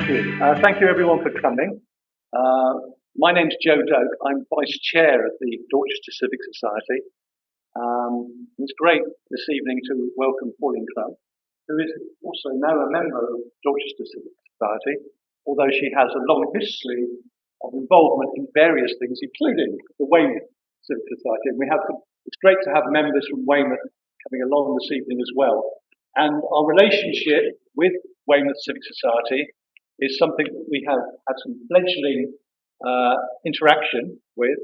you. Thank you everyone for coming. My name's Joe Doak. I'm Vice Chair of the Dorchester Civic Society. It's great this evening to welcome Pauline Crump, who is also now a member of Dorchester Civic Society, although she has a long history of involvement in various things, including the Weymouth Civic Society. And it's great to have members from Weymouth coming along this evening as well. And our relationship with Weymouth Civic Society is something that we have had some fledgling interaction with,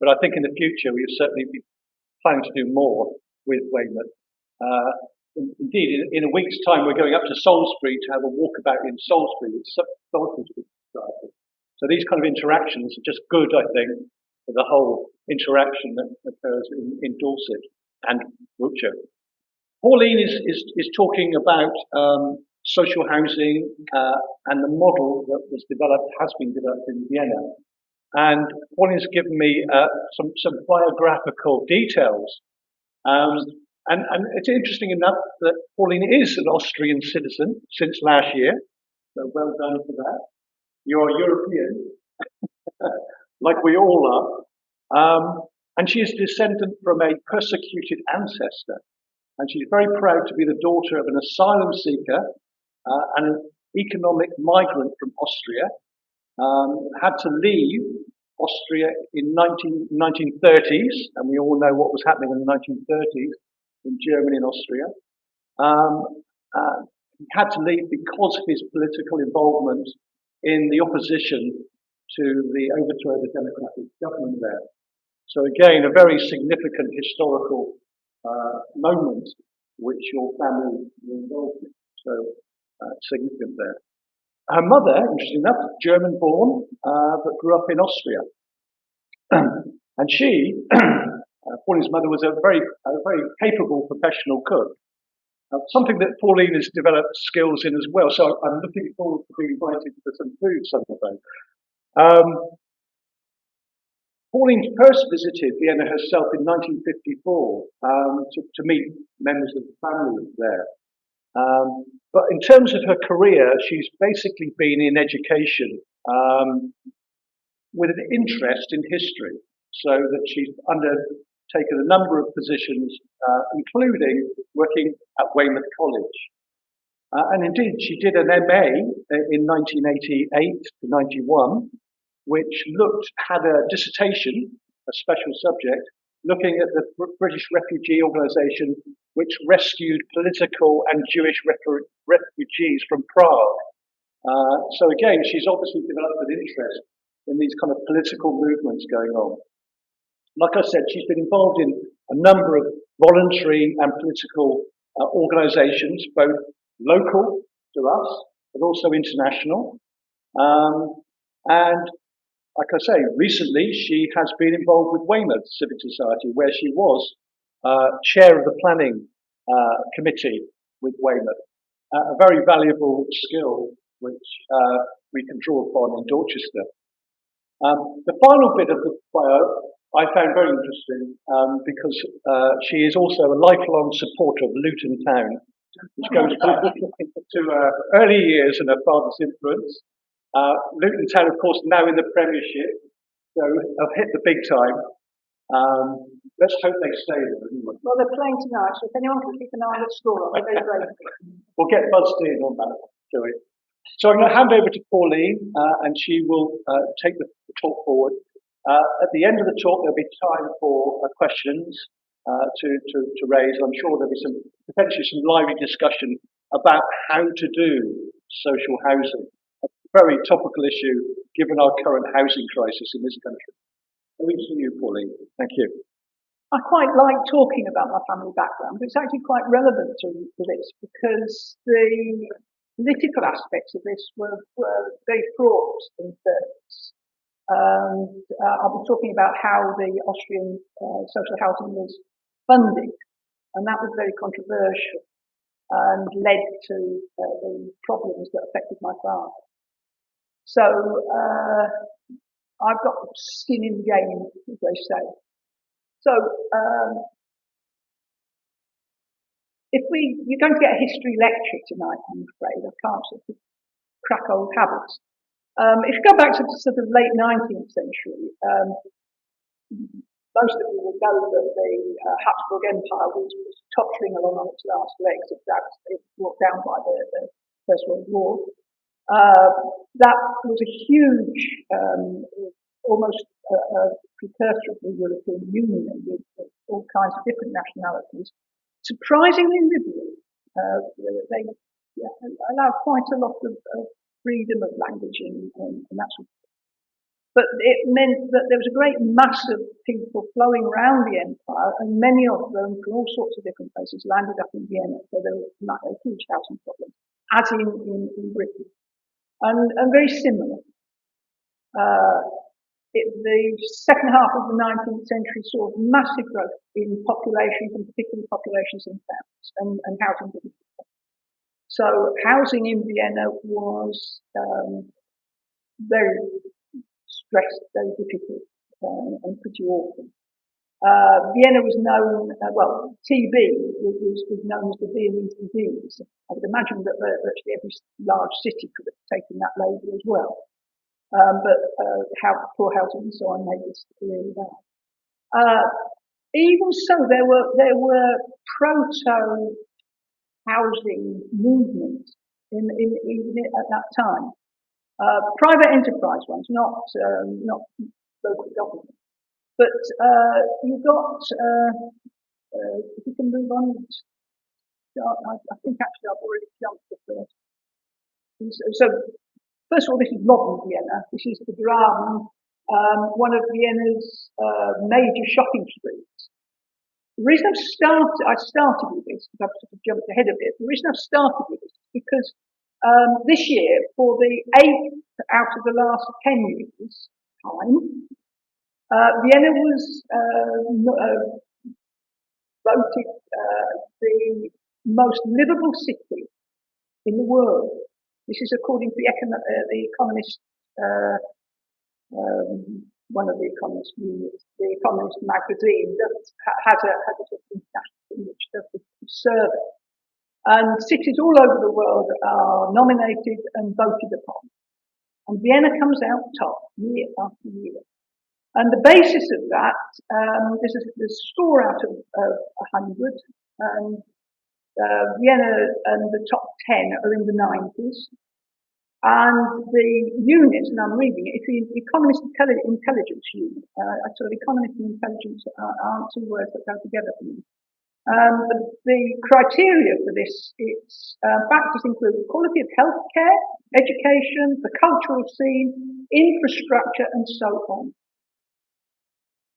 but I think in the future we will certainly be planning to do more with Weymouth. Indeed, in a week's time we're going up to Salisbury to have a walkabout in Salisbury with Salisbury Civic Society. So these kind of interactions are just good, I think, for the whole interaction that occurs in Dorset and Wiltshire. Pauline is talking about social housing and the model that has been developed in Vienna. And Pauline's given me some biographical details. And it's interesting enough that Pauline is an Austrian citizen since last year. So well done for that. You're European, like we all are. And she is descendant from a persecuted ancestor. And she's very proud to be the daughter of an asylum seeker and an economic migrant from Austria. Had to leave Austria in 1930s, and we all know what was happening in the 1930s in Germany and Austria. He had to leave because of his political involvement in the opposition to the overthrow of the democratic government there. So again, a very significant historical moment which your family were involved in. So significant there. Her mother, interesting enough, German born, but grew up in Austria. And she, Pauline's mother, was a very capable professional cook. Something that Pauline has developed skills in as well. So I'm looking forward to being invited for some food sometime. Pauline first visited Vienna herself in 1954 to meet members of the family there. But in terms of her career, she's basically been in education with an interest in history, so that she's undertaken a number of positions, including working at Weymouth College. And indeed, she did an MA in 1988 to 91, which had a dissertation, a special subject, looking at the British refugee organisation which rescued political and Jewish refugees from Prague. So again, she's obviously developed an interest in these kind of political movements going on. Like I said, she's been involved in a number of voluntary and political organisations, both local to us, but also international. And like I say, recently she has been involved with Weymouth Civic Society, where she was chair of the planning committee with Weymouth. A very valuable skill which we can draw upon in Dorchester. The final bit of the bio I found very interesting because she is also a lifelong supporter of Luton Town, which goes back to early years and her father's influence. Luton Town, of course, now in the Premiership, so have hit the big time. Let's hope they stay there. Anyway. Well, they're playing tonight, so if anyone can keep an eye on the score, I'll be very grateful. We'll get buzzed in on that, do it. So I'm going to hand over to Pauline, and she will take the talk forward. At the end of the talk, there'll be time for questions to raise. I'm sure there'll be potentially some lively discussion about how to do social housing. A very topical issue given our current housing crisis in this country. Over to you, Pauline. Thank you. I quite like talking about my family background, but it's actually quite relevant to this because the political aspects of this were very fraught in the 30s. I'll be talking about how the Austrian social housing was funded, and that was very controversial and led to the problems that affected my father. So I've got skin in the game, as they say. So you're going to get a history lecture tonight, I'm afraid. I can't sort of crack old habits. If you go back to the sort of late 19th century, most of you will know that the Habsburg Empire was tottering along on its last legs. It was brought down by the First World War. That was a huge, almost a precursor of the European Union with all kinds of different nationalities. Surprisingly liberal. They allowed quite a lot of freedom of language and that sort of thing. But it meant that there was a great mass of people flowing around the empire, and many of them from all sorts of different places landed up in Vienna. So there was a huge housing problem, as in Britain, and very similar. The second half of the 19th century saw massive growth in populations, and particularly populations in towns, and housing didn't. So housing in Vienna was very stressed, very difficult, and pretty awful. Vienna was known, TB was known as the Viennese disease. I would imagine that virtually every large city could have taken that label as well. But poor housing and so on made this really bad. Even so, there were proto housing movements even at that time. Private enterprise ones, not local government. But you've got, if you can move on, I think actually I've already jumped the first. So, first of all, this is modern Vienna. This is the Graben, one of Vienna's major shopping streets. The reason I started with this, because I've sort of jumped ahead a bit, the reason I've started with this is because this year, for the 8th out of the last 10 years time, Vienna was voted the most livable city in the world. This is according to the Economist, one of the Economist units, the Economist magazine has a sort of international thing which does this survey. And cities all over the world are nominated and voted upon. And Vienna comes out top year after year. And the basis of that, there's a score out of 100. And Vienna and the top 10 are in the 90s. And the unit, and I'm reading it, it's the Economist Intelligence Unit. So Economist and Intelligence aren't two words that go together for me. The criteria for this, its factors include the quality of healthcare, education, the cultural scene, infrastructure, and so on.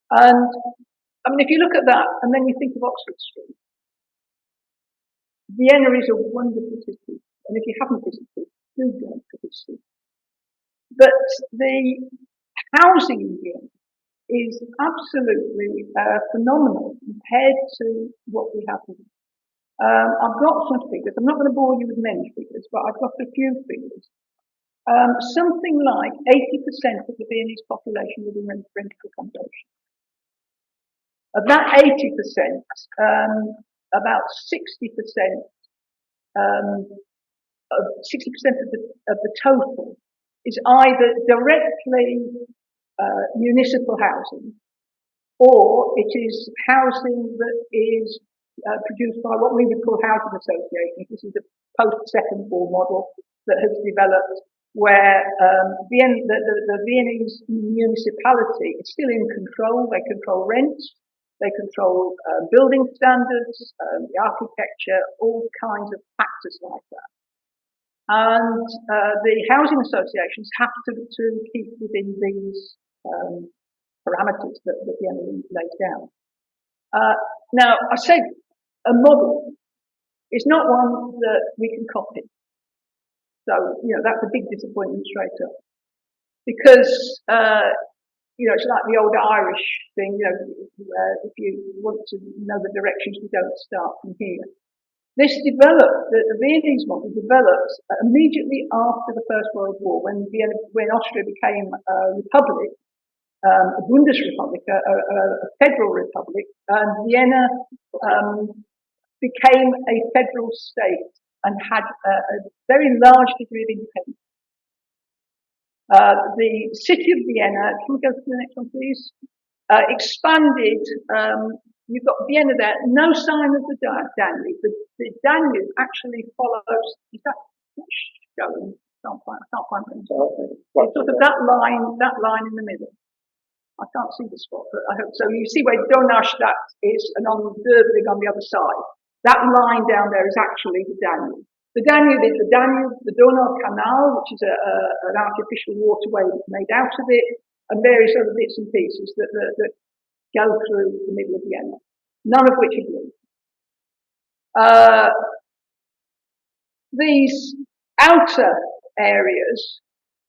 And I mean, if you look at that, and then you think of Oxford Street, Vienna is a wonderful city, and if you haven't visited, do go to visit. But the housing in Vienna is absolutely phenomenal compared to what we have here. I've got some figures. I'm not going to bore you with many figures, but I've got a few figures. Something like 80% of the Viennese population live in rental accommodation. Of that 80%, about 60%, 60% of the total is either directly municipal housing, or it is housing that is produced by what we would call housing associations. This is a post-Second War model that has developed where the Viennese municipality is still in control. They control rents, they control building standards, the architecture, all kinds of factors like that. And the housing associations have to keep within these parameters that Vienna lays down. Now, I said a model is not one that we can copy. So, that's a big disappointment straight up. Because, it's like the old Irish thing, if you want to know the directions, you don't start from here. This developed, the Viennese model developed immediately after the First World War, when Austria became a republic, a Bundesrepublik, a federal republic, and Vienna became a federal state and had a very large degree of independence. The city of Vienna, can we go to the next one, please? Expanded. You've got Vienna there, no sign of the Danube. The Danube actually follows, is that showing? I can't find it. It's sort of that line in the middle. I can't see the spot, but I hope so. You see where Donaustadt is, and on Döbling on the other side. That line down there is actually the Danube. The Danube is the Danube, the Donau Canal, which is an artificial waterway made out of it, and various other bits and pieces that go through the middle of Vienna, none of which are blue. These outer areas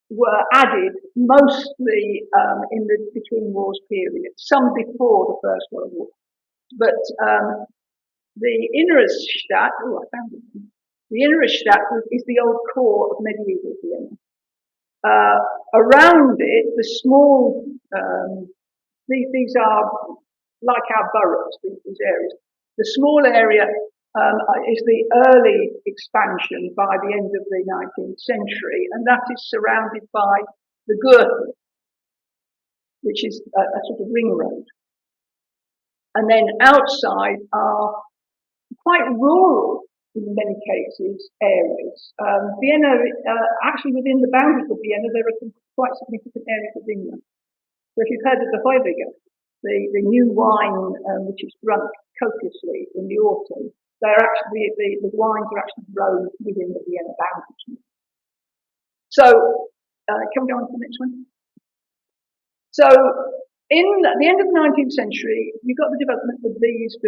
were added mostly in the between wars period, some before the First World War. But the Innenstadt, oh, I found it. The Innenstadt is the old core of medieval Vienna. Around it, the small, these are like our boroughs, these areas. The small area is the early expansion by the end of the 19th century, and that is surrounded by the Gürtel, which is a sort of ring road. And then outside are quite rural, in many cases, areas. Vienna, actually within the boundaries of Vienna, there are some quite significant areas of England. So if you've heard of the Heuwiger, the new wine which is drunk copiously in the autumn, they're actually, the wines are actually grown within the Vienna boundaries. So, can we go on to the next one? So, in the end of the 19th century, you got the development of these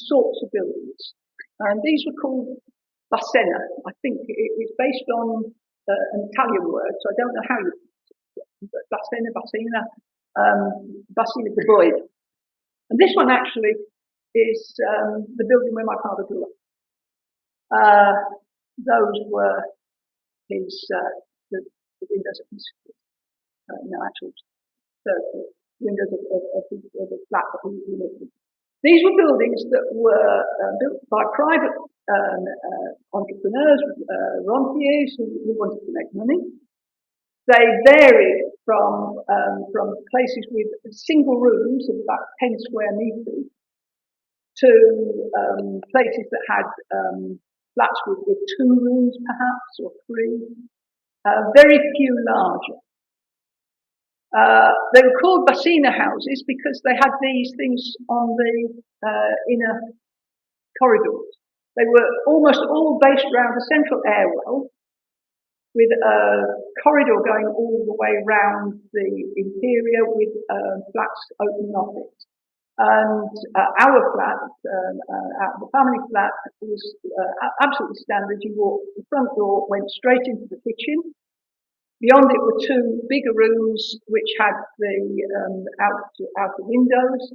sorts of buildings. And these were called Basena. I think it's based on an Italian word, so I don't know how you but Basena, Basina the Void. And this one actually is the building where my father grew up. Those were his the windows of his windows of the flat that he lived in. These were buildings that were built by private entrepreneurs, rentiers who wanted to make money. They varied from places with single rooms of about 10 square meters to places that had flats with 2 rooms perhaps, or 3. Very few larger. They were called Basina houses because they had these things on the inner corridors. They were almost all based around a central airwell with a corridor going all the way around the interior with flats opening off it. And our flat, the family flat, was absolutely standard. You walked, the front door went straight into the kitchen. Beyond it were 2 bigger rooms which had the outer windows.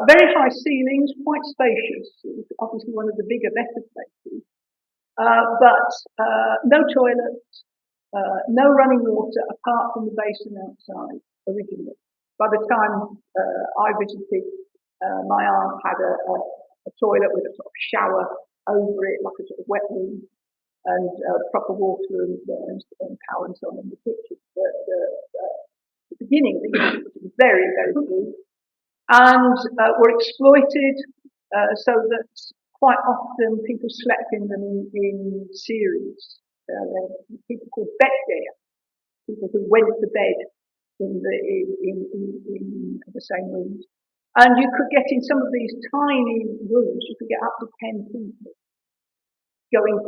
Very high ceilings, quite spacious. It was obviously one of the bigger, better places. But no toilet, no running water apart from the basin outside originally. By the time I visited, my aunt had a toilet with a sort of shower over it, like a sort of wet room, and proper water and power and so on in the kitchen. But the beginning, it was very, very good, and were exploited so that quite often people slept in them in series. People called beddair, people who went to bed in the same rooms. And you could get in some of these tiny rooms, you could get up to 10 people going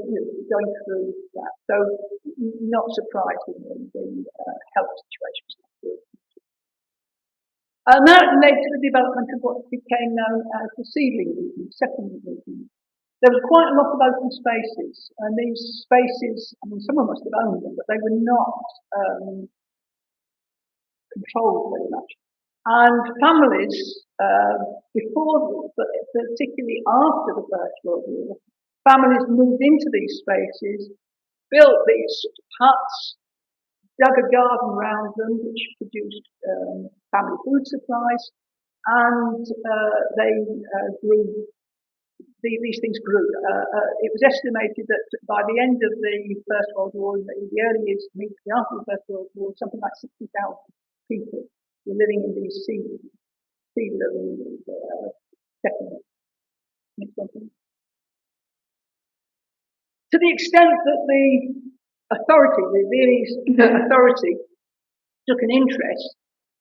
through that. So not surprisingly, the health situation was not good. And that led to the development of what became known as the seedling movement, settlement movement. There was quite a lot of open spaces, and these spaces, I mean, someone must have owned them, but they were not controlled very much. And families, before, but particularly after the First World War, families moved into these spaces, built these huts, dug a garden around them, which produced family food supplies, and they grew these things grew. It was estimated that by the end of the First World War, in the early years immediately after the First World War, something like 60,000 people were living in these sea-level settlements. Next one, please. To the extent that the authority, the Viennese authority, took an interest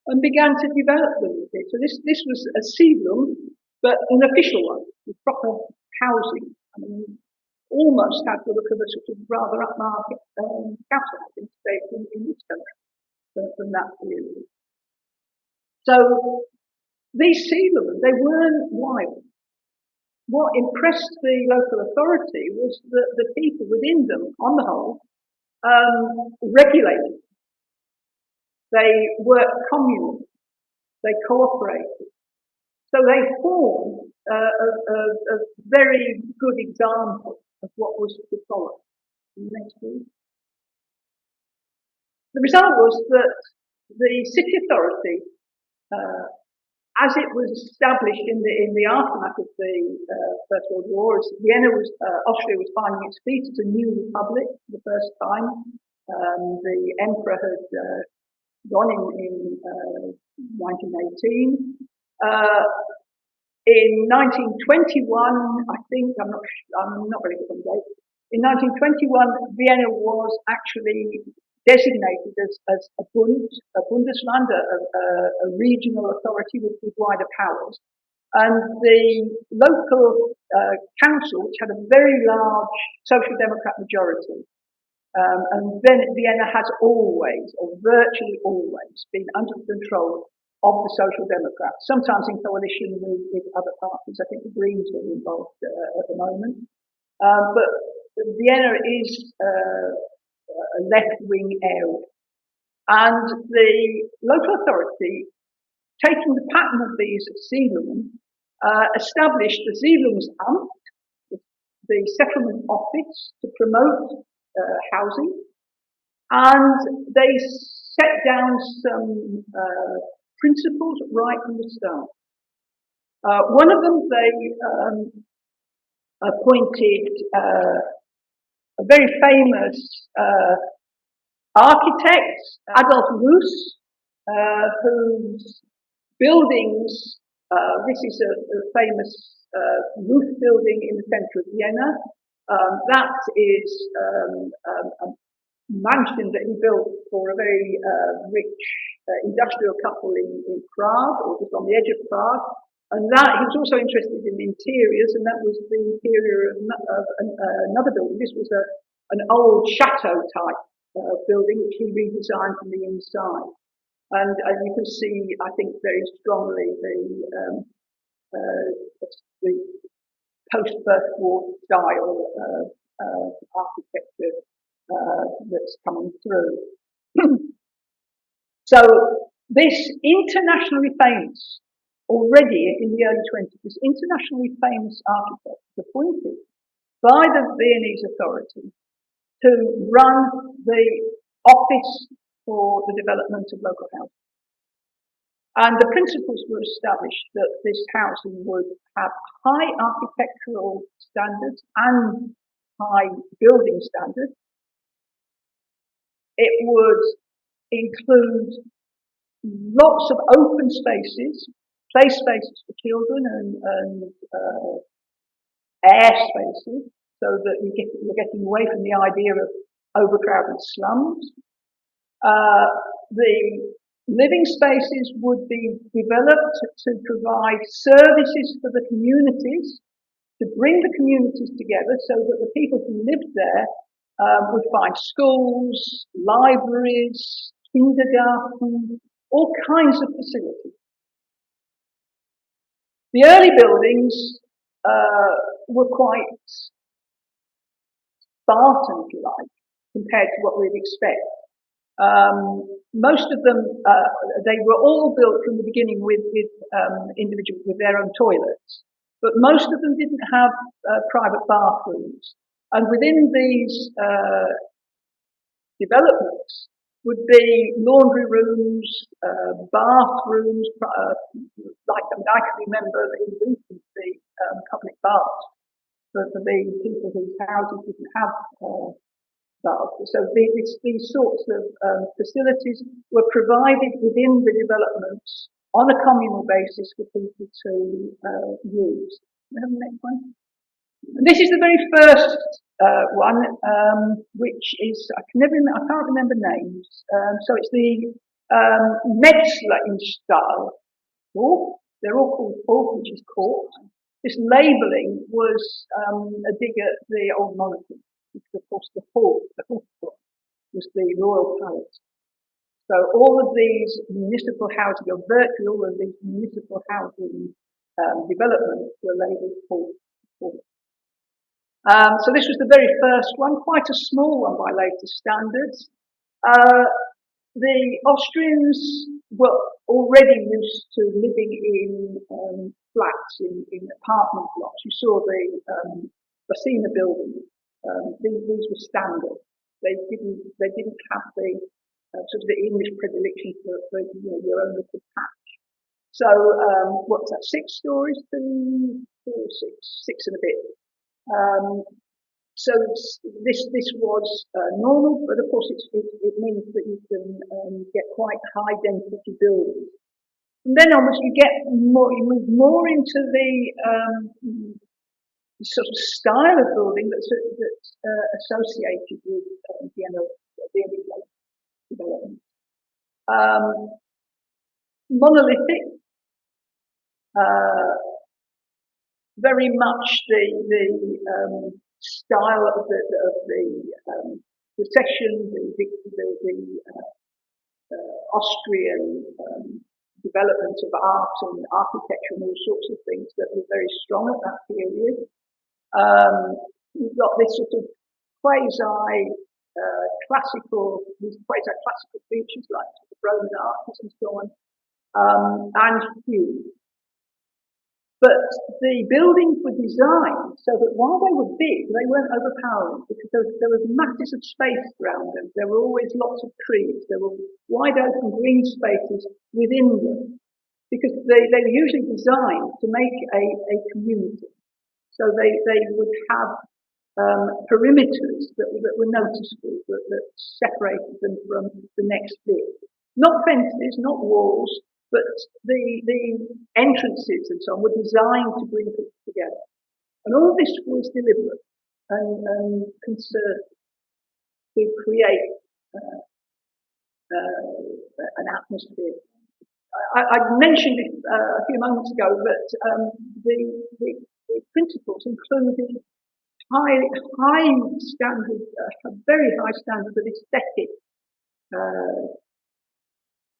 and began to develop them. So this was a siedlung, but an official one, with proper housing. I mean, almost had the look of a sort of rather upmarket castle, I think, in this country from that period. So these siedlungen, they weren't wild. What impressed the local authority was that the people within them, on the whole, regulated. They worked communally. They cooperated. So they formed a very good example of what was to follow. Next, please. The result was that the city authority, as it was established in the aftermath of the First World War, as Austria was finding its feet as a new republic for the first time. The emperor had gone in 1918. In 1921, I think, I'm not very good on the date. In 1921, Vienna was actually designated as a Bundesland, a regional authority with wider powers. And the local council, which had a very large Social Democrat majority, and then Vienna has always, or virtually always, been under the control of the Social Democrats, sometimes in coalition with other parties. I think the Greens are involved at the moment. But Vienna is a left-wing area. And the local authority, taking the pattern of these siedlungen, established the Siedlungsamt, the settlement office, to promote housing. And they set down some principles right from the start. One of them, they appointed a very famous architect, Adolf Loos, whose buildings, this is a famous roof building in the centre of Vienna. That is a mansion that he built for a very rich industrial couple in Prague, or just on the edge of Prague. And that he was also interested in interiors, and that was the interior of another building. This was an old chateau type building, which he redesigned from the inside. And you can see, I think, very strongly the post-First War style architecture that's coming through. So this internationally famous, already in the early 20s, this internationally famous architect was appointed by the Viennese authority to run the office for the development of local housing. And the principles were established that this housing would have high architectural standards and high building standards. It would include lots of open spaces, play spaces for children, and air spaces, so that you're getting away from the idea of overcrowded slums. The living spaces would be developed to provide services for the communities, to bring the communities together so that the people who lived there would find schools, libraries, kindergarten, all kinds of facilities. The early buildings were quite Spartan, if you like, compared to what we'd expect. Most of them, they were all built from the beginning with individuals with their own toilets, but most of them didn't have private bathrooms. And within these developments would be laundry rooms, bathrooms, like I can remember in Luton, the public baths for the people whose houses didn't have baths. So these sorts of facilities were provided within the developments on a communal basis for people to use. Can we have the next one? And this is the very first one, which is I can't remember names. So it's the Metzler style. Oh, they're all called Port, which is court. This labelling was a dig at the old monarchy, because of course the fourth was the royal palace. So all of these municipal housing, or virtually all of these municipal housing developments were labelled Port. So this was the very first one, quite a small one by latest standards. The Austrians were already used to living in flats, in apartment blocks. You saw the Bacina building. These were standard. They didn't have the sort of the English predilection for your own little patch. So what's that? 6 stories to 6 and a bit. So this was normal, but of course it means that you can get quite high density buildings. From then onwards, you move more into the sort of style of building that's associated with Vienna development. Monolithic, very much the style of the recession, the Austrian development of art and architecture and all sorts of things that were very strong at that period. You've got this sort of quasi-classical features like the Roman arches and so on, and huge. But the buildings were designed so that while they were big, they weren't overpowering, because there was masses of space around them. There were always lots of trees. There were wide open green spaces within them, because they were usually designed to make a community. So they would have perimeters that were noticeable, that separated them from the next bit. Not fences, not walls, but the entrances and so on were designed to bring people together. And all this was deliberate and concerted to create an atmosphere. I mentioned it a few moments ago that the principles included high standard, very high standards of aesthetic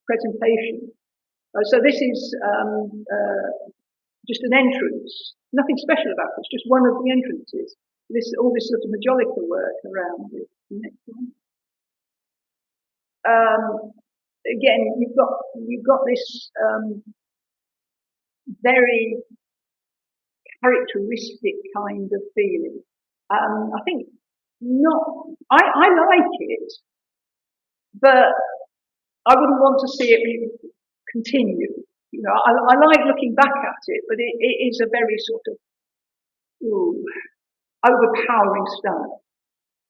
presentation. So this is just an entrance. Nothing special about this, just one of the entrances. All this sort of majolica work around it. Next one. Again, you've got this very characteristic kind of feeling. I think I like it, but I wouldn't want to see it really continue. You know, I like looking back at it, but it is a very sort of overpowering style.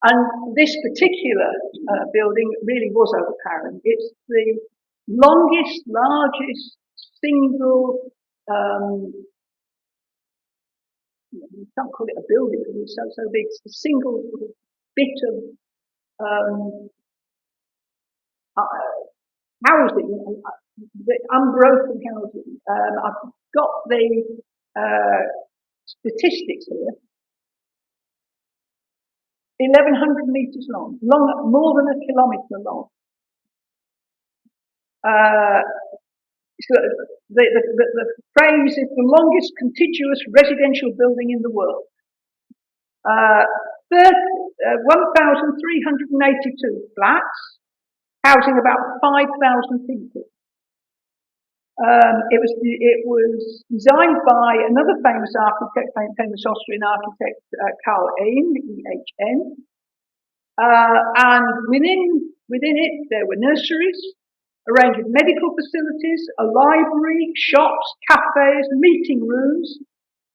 And this particular building really was overpowering. It's the longest, largest single, you can't call it a building because it's so big, it's a single sort of bit of housing, the unbroken housing. I've got the statistics here. 1,100 meters long, more than a kilometer long. So the phrase is the longest contiguous residential building in the world. 1,382 flats, housing about 5,000 people. It was designed by another famous architect, famous Austrian architect, Karl Ehn, E-H-N. And within it, there were nurseries, a range of medical facilities, a library, shops, cafes, meeting rooms,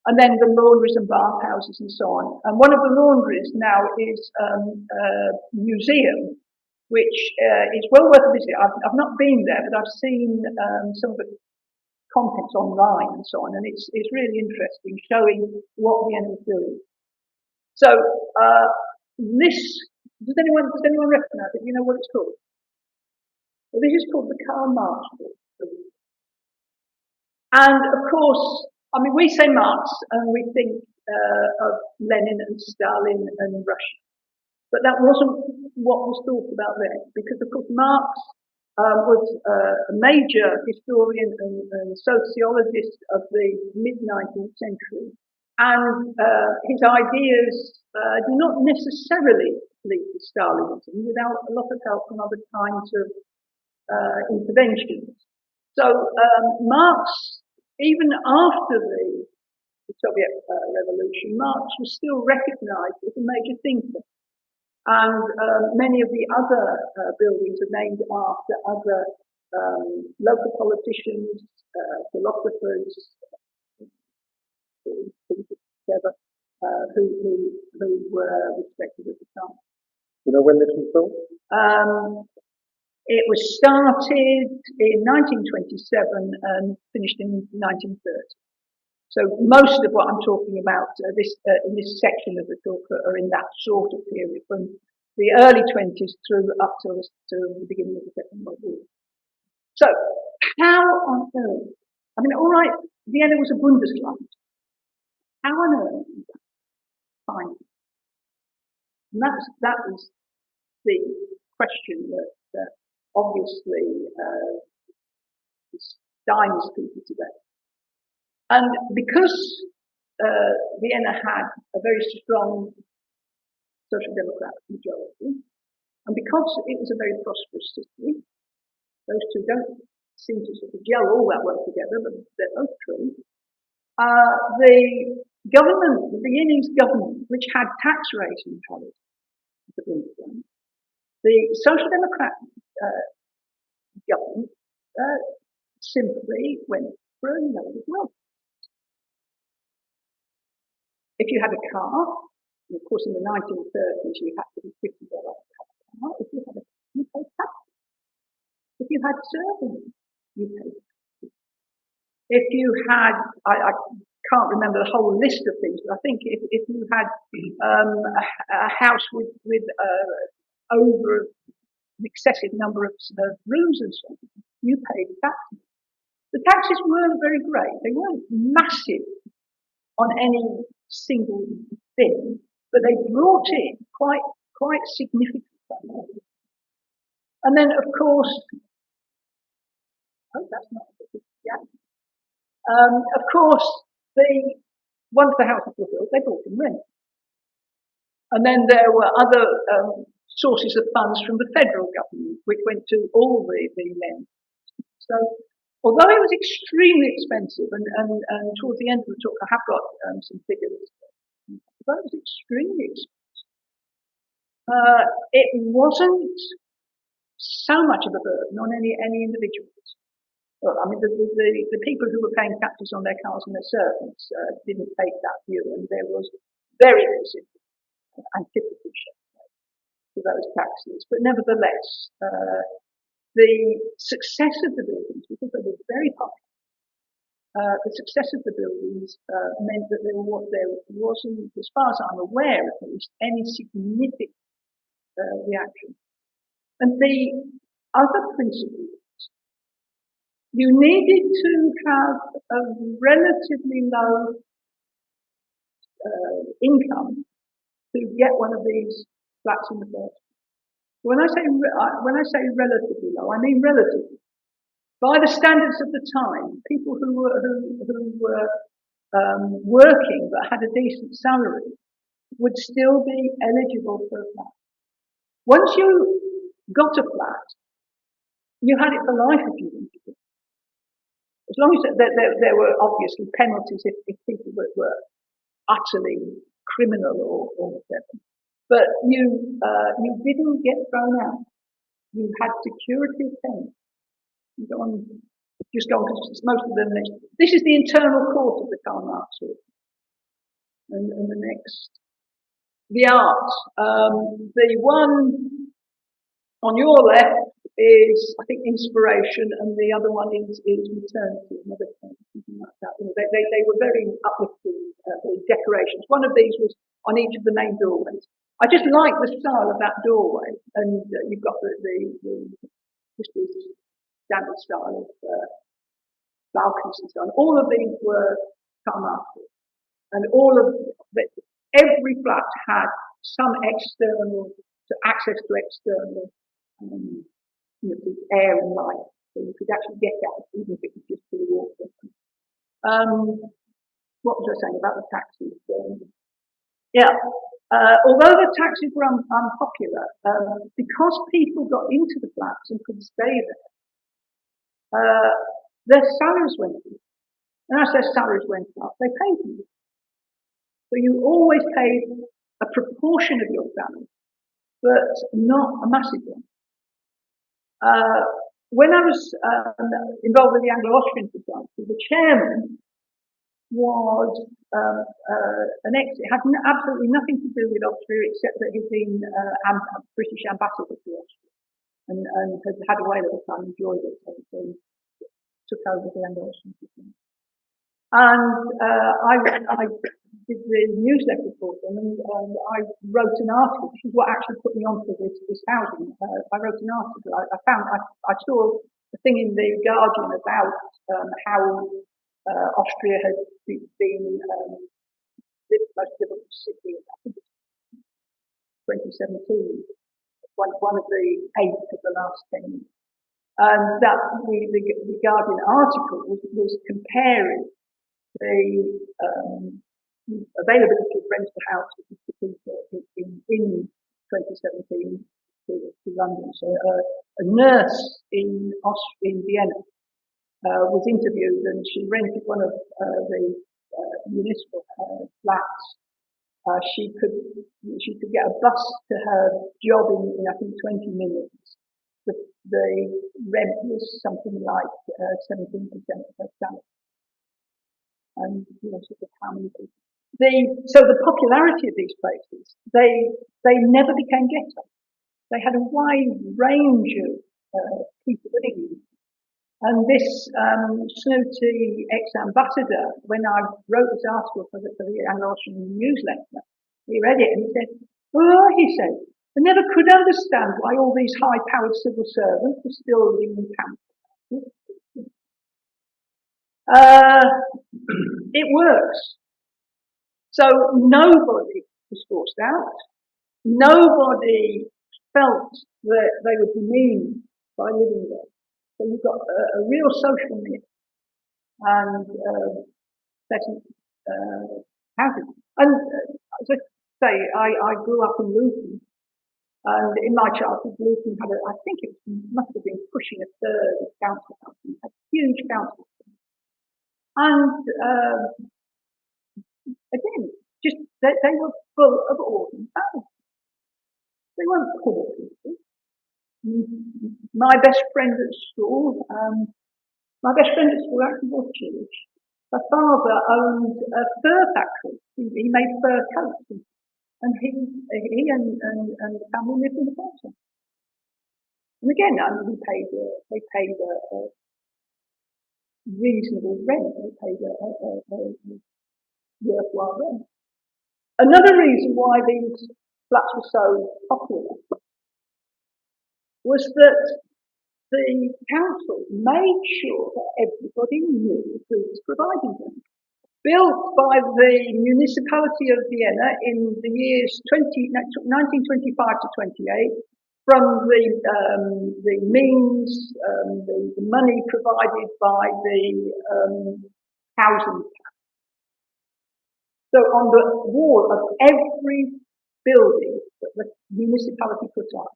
And then the laundries and bathhouses and so on. And one of the laundries now is a museum, which is well worth a visit. I've not been there, but I've seen some of the contents online and so on, and it's really interesting, showing what Vienna is doing. So this, does anyone recognise it? You know what it's called? Well, this is called the Karl Marx Book. And of course, I mean, we say Marx and we think of Lenin and Stalin and Russia, but that wasn't what was thought about then, because of course Marx was a major historian and sociologist of the mid-19th century, and his ideas do not necessarily lead to Stalinism without a lot of help from other kinds of interventions. So Marx, even after the Soviet revolution, Marx was still recognized as a major thinker. And many of the other buildings are named after other local politicians, philosophers, together, who were respected at the time. You know when this was built? It was started in 1927 and finished in 1930. So most of what I'm talking about in this section of the talk are in that sort of period, from the early 20s through up to the beginning of the Second World War. So how on earth? I mean, all right, Vienna was a Bundesland. How on earth is that fine? And that is the question that obviously stymies people today. And because Vienna had a very strong social democratic majority, and because it was a very prosperous city, those two don't seem to sort of gel all that well together, but they're both true. The government, the Viennese government, which had tax raising powers, the social democratic government simply went for a load of wealth. If you had a car, and of course in the 1930s you had to be $50 to have a car. If you had a car, you paid tax. If you had servants, you paid tax. If you had, I can't remember the whole list of things, but I think if you had a house with over an excessive number of rooms and so on, you paid tax. The taxes weren't very great. They weren't massive on any single thing, but they brought in quite significant money. And then, of course, that's not a good reaction. Of course, once the houses were built, they brought in rent. And then there were other sources of funds from the federal government, which went to all the men. So, although it was extremely expensive, and towards the end of the talk I have got some figures, although it was extremely expensive, it wasn't so much of a burden on any individuals. Well, I mean, the people who were paying taxes on their cars and their servants didn't take that view, and there was very considerable antipathy to those taxes. But nevertheless, the success of the buildings, because they were very popular, the success of the buildings meant that there wasn't, as far as I'm aware at least, any significant reaction. And the other principle is you needed to have a relatively low income to get one of these flats in the first. When I say relatively low, I mean relatively. By the standards of the time, people who were working but had a decent salary would still be eligible for a flat. Once you got a flat, you had it for life if you wanted it. As long as there were obviously penalties if people were utterly criminal or whatever. But you didn't get thrown out. You had security of tenants. Go on, just go on, because most of them. This is the internal court of the Karl Marx Group. and the next, the art. The one on your left is, I think, inspiration, and the other one is maternity, another thing, something like that. They were very uplifting, the decorations. One of these was on each of the main doorways. I just like the style of that doorway, and you've got just the standard style of balconies and so on. All of these were come after, and every flat had some external access to external air and light, so you could actually get out even if it was just for the water. What was I saying about the taxis? Although the taxis were unpopular, because people got into the flats and could stay there, their salaries went up. And as their salaries went up, they paid more. So you always paid a proportion of your salary, but not a massive one. When I was involved with the Anglo-Austrian Society, the chairman was an it had absolutely nothing to do with Austria except that he'd been British ambassador to Austria and had had a whale of a time, enjoyed it, so he took over the Anglo-Austrian Society. And I did the newsletter for them, and I wrote an article, which is what actually put me onto this housing. I wrote an article. I saw a thing in the Guardian about how Austria had been the most difficult city. I think it's 2017. One of the 8 of the last 10 years. And that the Guardian article was comparing the availability of rental houses to people in 2017 to London. So a nurse in Vienna was interviewed, and she rented one of the municipal flats. She could get a bus to her job in I think 20 minutes. The rent was something like 17% of her salary. And sort of how many people. So the popularity of these places, they never became ghetto. They had a wide range of people living in them. And this snooty ex-ambassador, when I wrote this article for the Anglo-Austrian newsletter, he read it and he said, he said, I never could understand why all these high-powered civil servants were still living in camps. It works. So nobody was forced out. Nobody felt that they would be mean by living there. So you've got a real social need and pleasant housing. And as I say, I grew up in Luton, and in my childhood, Luton had I think it must have been pushing a third of council housing. Had huge council. And again, just they were full of ordinary families. They weren't poor people. My best friend at school actually was Jewish. Her father owned a fur factory. He made fur coats, and he and the family lived in the country. And again, they paid a reasonable rent. They paid a worthwhile rent. Another reason why these flats were so popular was that the council made sure that everybody knew who was providing them. Built by the municipality of Vienna in the years 1925 to 28, from the means, the money provided by the housing. So on the wall of every building that the municipality put up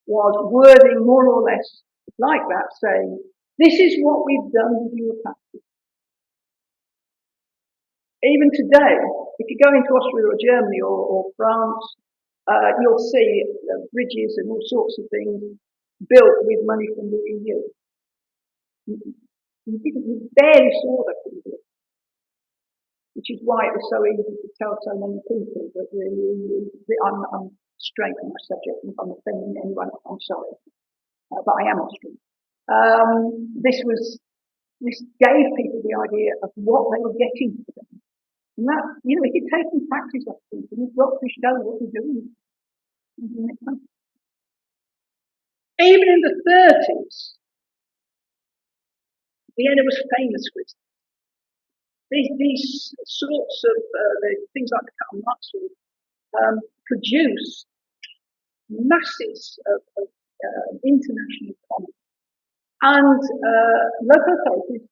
was wording more or less like that, saying, this is what we've done with your taxes. Even today, if you go into Austria or Germany or France, you'll see bridges and all sorts of things built with money from the EU. You barely saw that. which is why it was so easy to tell so many people that really, I'm straight on my subject. If I'm offending anyone, I'm sorry, but I am Austrian. This gave people the idea of what they were getting for them. And that, if you're taking taxes off people, you've got to show what you're doing. Even in the 30s, Vienna was famous for its these sorts of things like the Karl Marx produced masses of international commerce, and local authorities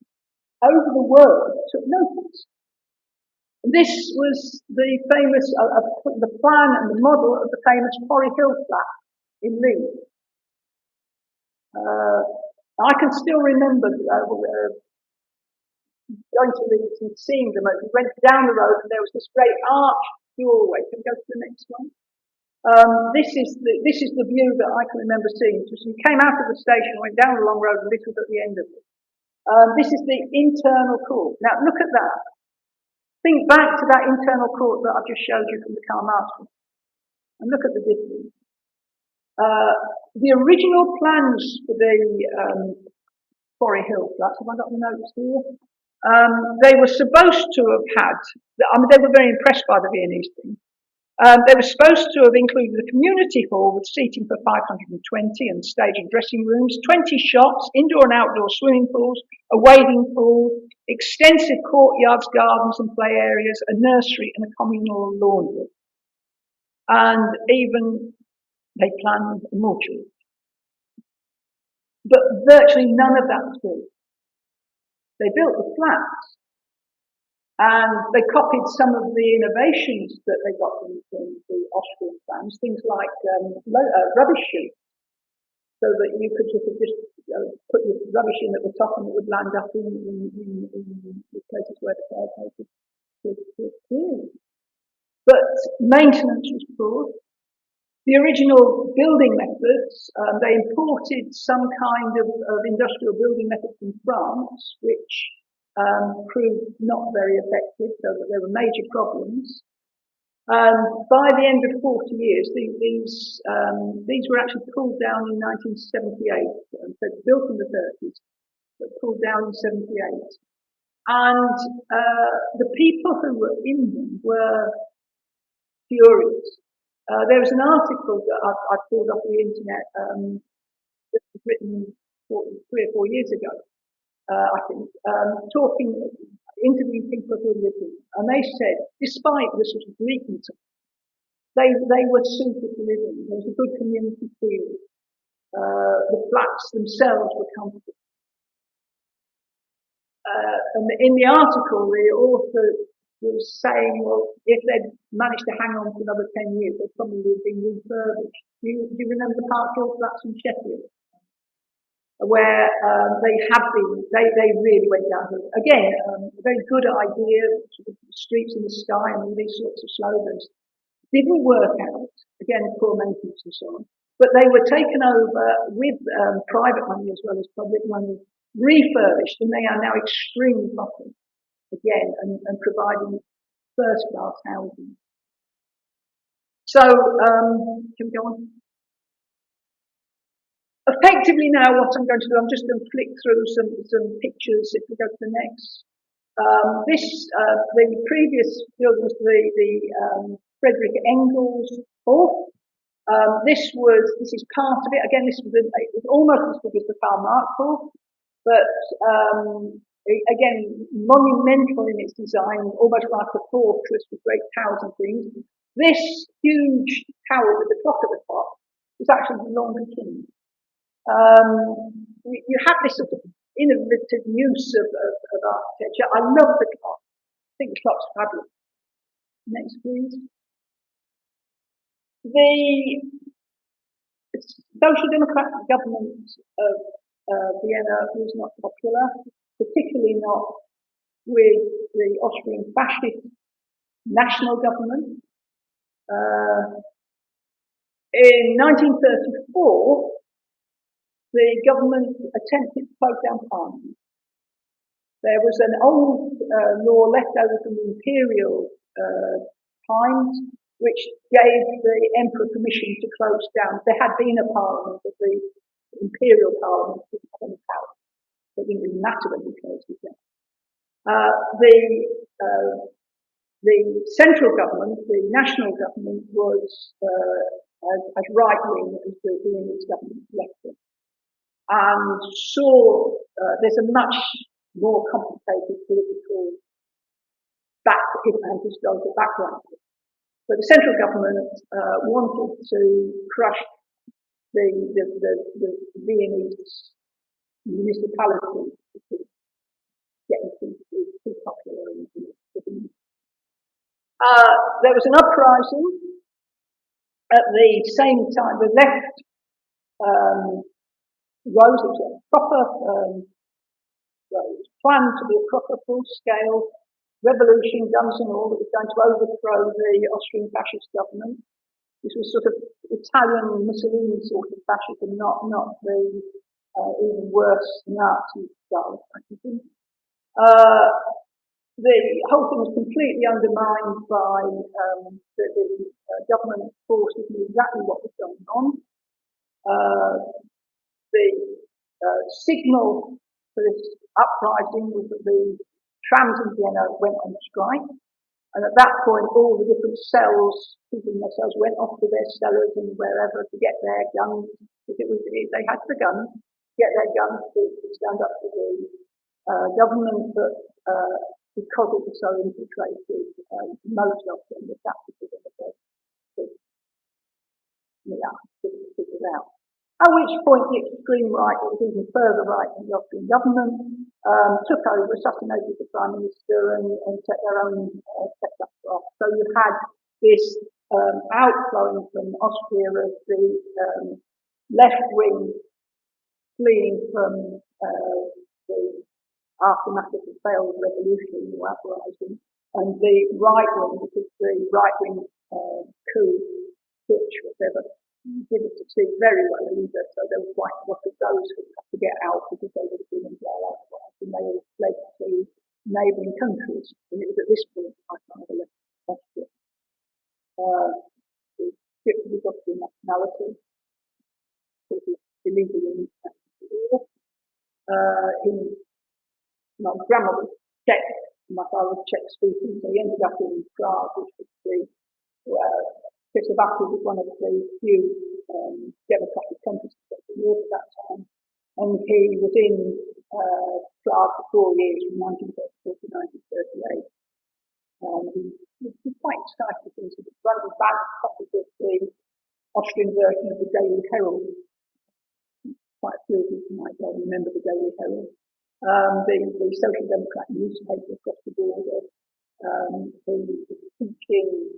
over the world took notice. This was the famous, the plan and the model of the famous Forest Hill flat in Leeds. I can still remember going to Leeds and seeing them. We went down the road and there was this great arched doorway. Can we go to the next one? This is the view that I can remember seeing. So you came out of the station, went down the long road, and this was at the end of it. This is the internal court. Now look at that. Think back to that internal court that I've just showed you from the Karl Marx, and look at the difference. The original plans for the Forest Hill flats, have I got the notes here? They were supposed to have had, they were very impressed by the Viennese thing. They were supposed to have included a community hall with seating for 520 and stage and dressing rooms, 20 shops, indoor and outdoor swimming pools, a wading pool, extensive courtyards, gardens and play areas, a nursery and a communal laundry. And even they planned a mortuary. But virtually none of that was built. They built the flats, and they copied some of the innovations that they got from the Austrian plans, things like rubbish chutes, so that you could just put your rubbish in at the top and it would land up in the places where the caretakers could clear. But maintenance was poor. The original building methods, they imported some kind of industrial building method from France, which proved not very effective, so that there were major problems. By the end of 40 years, these were actually pulled down in 1978, so built in the 30s, but pulled down in 78. And the people who were in them were furious. There was an article that I pulled off the internet that was written 3 or 4 years ago, I think, interviewing people who lived in, and they said, despite the sort of bleakness, they were suited to live in. There was a good community feel. The flats themselves were comfortable. And in the article, the author was saying, well, if they'd managed to hang on for another 10 years, they'd probably have been refurbished. Do you remember the Park Hill flats in Sheffield? Where they really went down. Again, a very good idea, sort of streets in the sky and all these sorts of slogans. Didn't work out, again, poor maintenance and so on. But they were taken over with private money as well as public money, refurbished, and they are now extremely popular. Again, and providing first-class housing. So, can we go on? Effectively now, what I'm going to do, I'm just going to flick through some pictures. If we go to the next. The previous building was the Frederick Engels Hall. This is part of it. Again, it was almost as big as the Karl Marx Hall, but again, monumental in its design, almost like a fortress with great towers and things. This huge tower with the clock at the top was actually the Laundry King. You have this sort of innovative use of architecture. I love the clock. I think the clock's fabulous. Next, please. The Social Democratic government of Vienna was not popular, particularly not with the Austrian fascist national government. In 1934, the government attempted to close down Parliament. There was an old law left over from the imperial times, which gave the emperor permission to close down. There had been a parliament, but the imperial parliament didn't have any power. So it didn't really matter when he closed it down. The central government, the national government, was as right-wing as the Viennese government left-wing. And saw there's a much more complicated political and historical background. But the central government wanted to crush the Viennese municipality to get them too popular. There was an uprising at the same time. The left rose. It was a proper planned to be a proper full-scale revolution, guns and all, that was going to overthrow the Austrian fascist government. This was sort of Italian Mussolini sort of fascism, not the even worse Nazi style fascism. The whole thing was completely undermined by the government forces knew exactly what was going on. The signal for this uprising was that the trams in Vienna went on strike, and at that point all the different cells, people in their cells, went off to their cellars and wherever to get their guns. If they had the guns, get their guns to stand up to the government, but because it was so infiltrated, most of them were sacrificed in the first figured out. At which point the extreme right, or even further right than the Austrian government, took over, assassinated the Prime Minister and set their own setup off. So you had this outflowing from Austria of the left wing fleeing from the aftermath of the failed revolution or uprising, and the right wing, because the right wing coup, which whatever, didn't succeed very well either. So there was quite a lot of those who had to get out because they would have been in jail otherwise, and they all fled to neighbouring countries. And it was at this point I kind of left Austria. Stripped of his Austrian nationality, because he's illegally in war. My grandma was Czech, my father was Czech speaking, so he ended up in Prague, which was the Czechoslovakia was one of the few democratic countries that were in Europe at that time, and he was in Prague for 4 years, from 1934 to 1938. He was quite excited because he was one of the back copies of the Austrian version of the Daily Herald. Quite a few of you might well remember the Daily Herald. The Social Democrat newspaper across the border, the teaching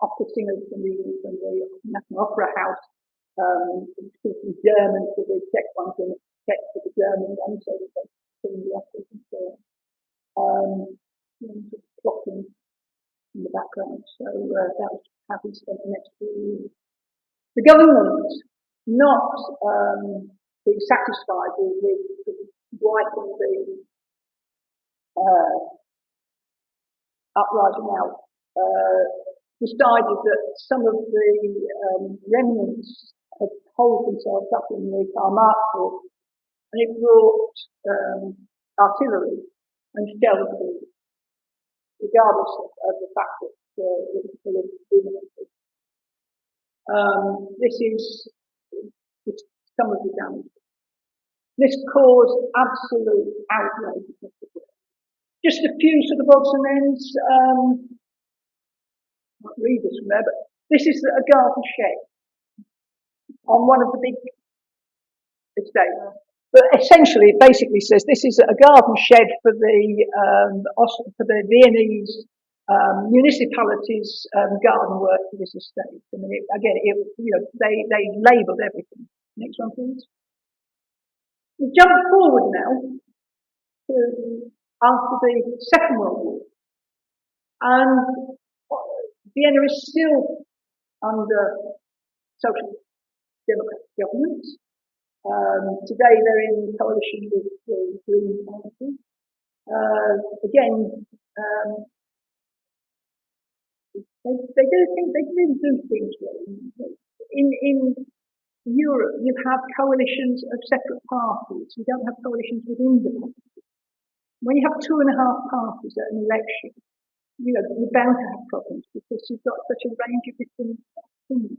opera singers from the National Opera House, speaking German to the Czech ones and Czech to the German ones, so that they sing the operas and so on. Plotting in the background, so that was how he spent the next few years. The government, not being satisfied with wiping the uprising out, decided that some of the remnants had holed themselves up in the Karl and it brought artillery and shells in, regardless of the fact that it was full of demons. This is some of the damage. This caused absolute outrage. Just a few sort of odds and ends. I can't read this from there, but this is a garden shed on one of the big estates. But essentially, it basically says this is a garden shed for the Viennese municipality's garden work for this estate. I mean, they labelled everything. Next one, please. We jump forward now to after the Second World War, and Vienna is still under social democratic government. Today they're in coalition with the Green Party. Again, they do things. They really do things well. In Europe, you have coalitions of separate parties. You don't have coalitions within the party. When you have 2.5 parties at an election, you're bound to have problems because you've got such a range of different things.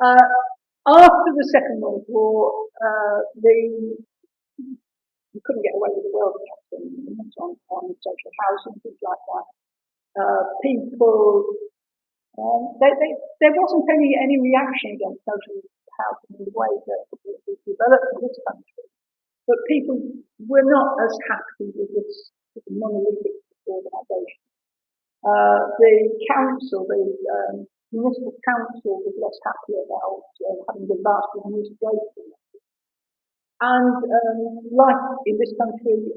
After the Second World War, you couldn't get away with the world on social housing, things like that. People, there wasn't any reaction against social housing in the way that it developed in this country. But people were not as happy with this monolithic organisation. The council, the municipal council, was less happy about having the vast administration. And like in this country,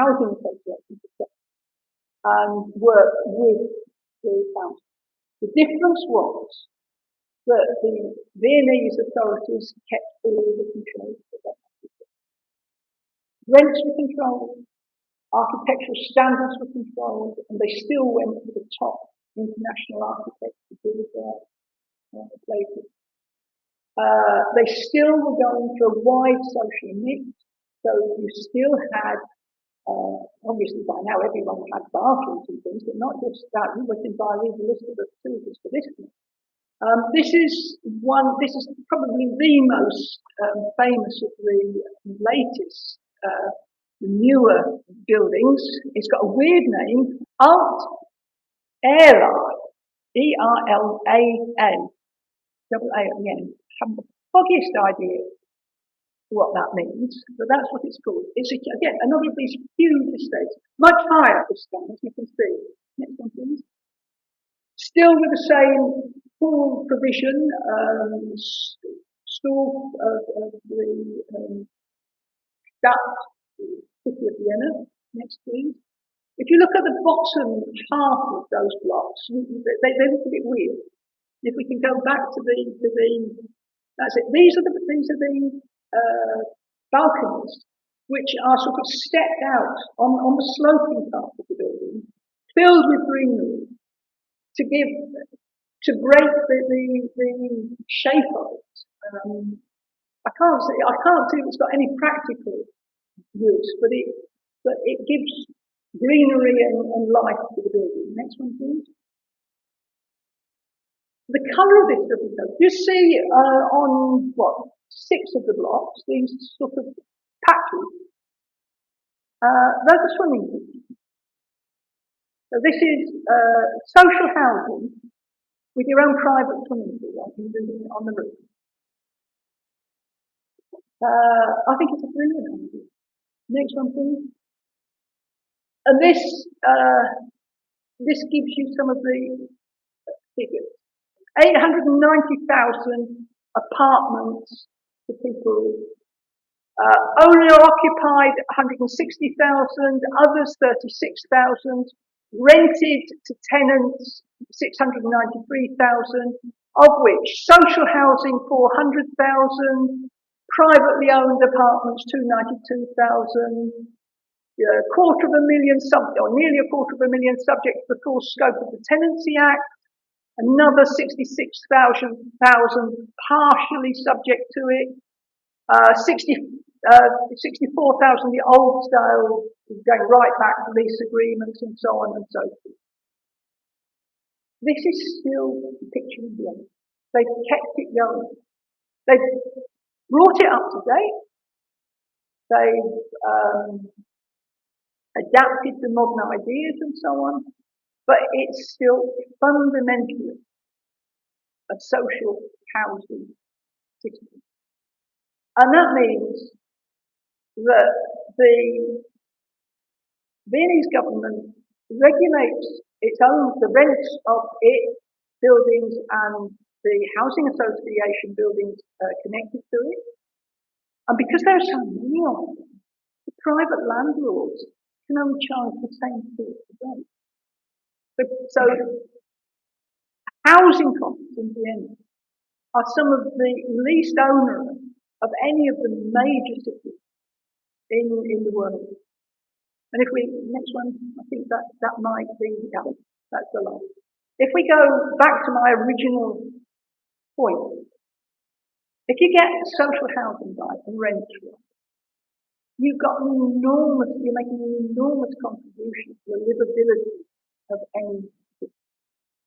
housing associations and work with the council. The difference was that the Viennese authorities kept all the control. Rents were controlled, architectural standards were controlled, and they still went to the top international architects to build their places. They still were going for a wide social mix, so you still had, obviously by now everyone had bathrooms and things, but not just that. We can buy a list of facilities for this thing. This is probably the most famous of the latest, newer buildings. It's got a weird name, Alt Erla, E-R-L-A-N, double A at the end. I haven't the foggiest idea what that means, but that's what it's called. It's, again, another of these huge estates, much higher this time, as you can see. Next one, please. Still with the same full provision, school of the Stadt, city of Vienna. Next, please. If you look at the bottom half of those blocks, they look a bit weird. If we can go back to that's it. These are the balconies, which are sort of stepped out on the sloping part of the building, filled with greenery, to break the shape of it. I can't see if it's got any practical use, but it gives greenery and life to the building. Next one, please. The colour of this doesn't go. You see on 6 of the blocks, these sort of patches. Those are swimming pools. So this is social housing with your own private swimming pool on the roof. I think it's a brilliant idea. Next one, please. And this gives you some of the figures. 890,000 apartments for people. Owner-occupied, 160,000. Others, 36,000. Rented to tenants, 693,000. Of which social housing, 400,000. Privately owned apartments, 292,000. Nearly a quarter of a million subject to the full scope of the Tenancy Act. Another 66,000 partially subject to it. 64,000 the old style, going right back to lease agreements and so on and so forth. This is still the picture of Vienna. They've kept it going. They've brought it up to date. They've adapted to modern ideas and so on, but it's still fundamentally a social housing system. And that means that the Viennese government regulates the rents of its buildings and the housing association buildings connected to it. And because there are so many of them, the private landlords can only charge the same fee per day. So housing costs in Vienna are some of the least onerous of any of the major cities in the world. And if we, next one, I think that might be, yeah, that's the last. If we go back to my original point, if you get social housing right and rent right, you've got you're making an enormous contribution to the livability of any city.